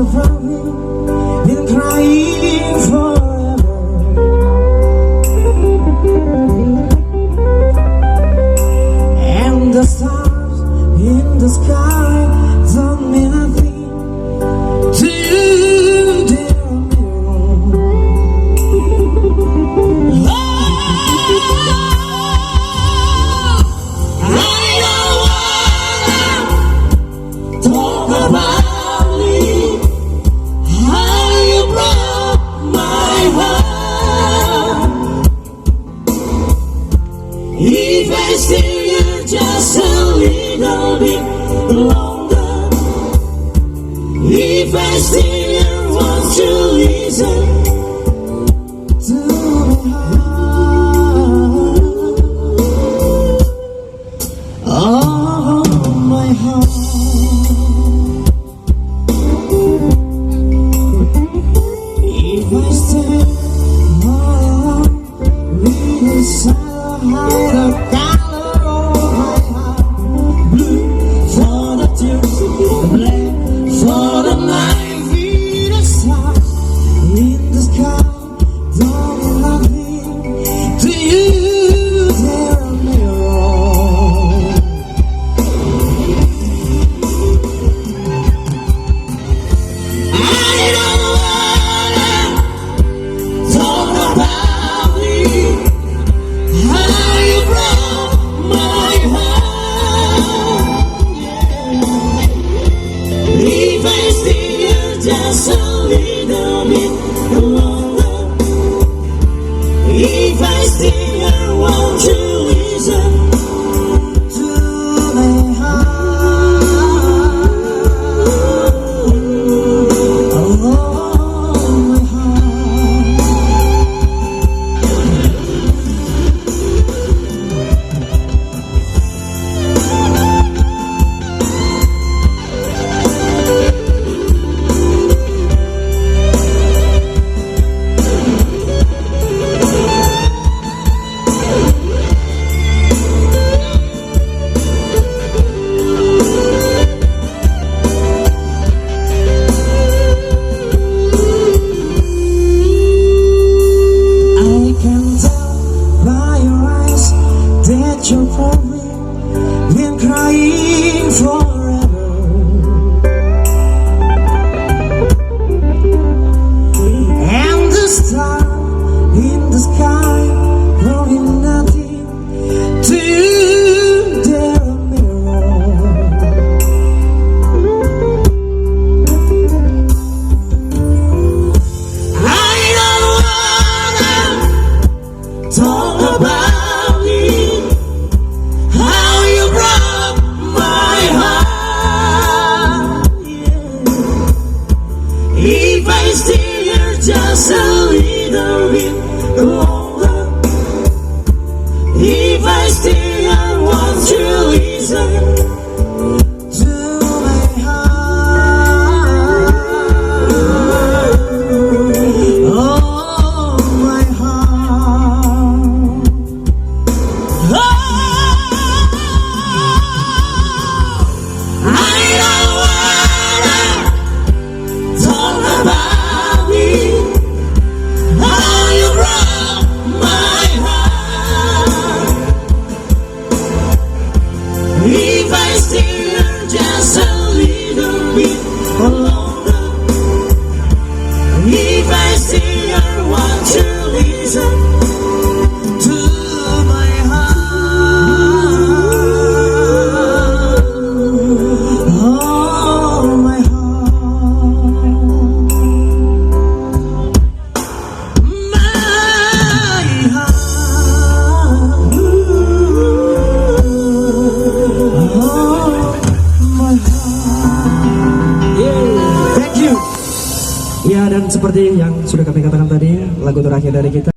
your problem, been crying forever. And the stars in the sky don't mean nothing to you, dear mirror. I don't wanna talk about me, how you broke my heart. If I stay here just a little bit longer, if I stay here, won't you listen to my heart? Oh, my heart. If I stay more long, inside hide a color of my heart. Blue for the tears, black for the night. Be the stars in the sky, don't mean nothing to you, dear mirror. I don't wanna talk about me, how you broke my heart. If I stay here just a little bit longer, if I stay here, won't you listen to my heart? Oh, my heart. I can tell by your eyes that you're probably been crying forever. And the star in the sky growing nothing to you, dear mirror. I don't wanna talk about me, how you broke my heart. Yeah. If I stay here just a little bit longer, if I stay here, won't you listen to my heart? Oh, my heart. I don't wanna talk about me, how you broke my heart. If I stay here just a little bit longer, if I stay here, won't you listen to my heart? Oh, my heart. My heart. Oh, my heart. Yeah, thank you. Ya, dan seperti yang sudah kami katakan tadi, lagu terakhir dari kita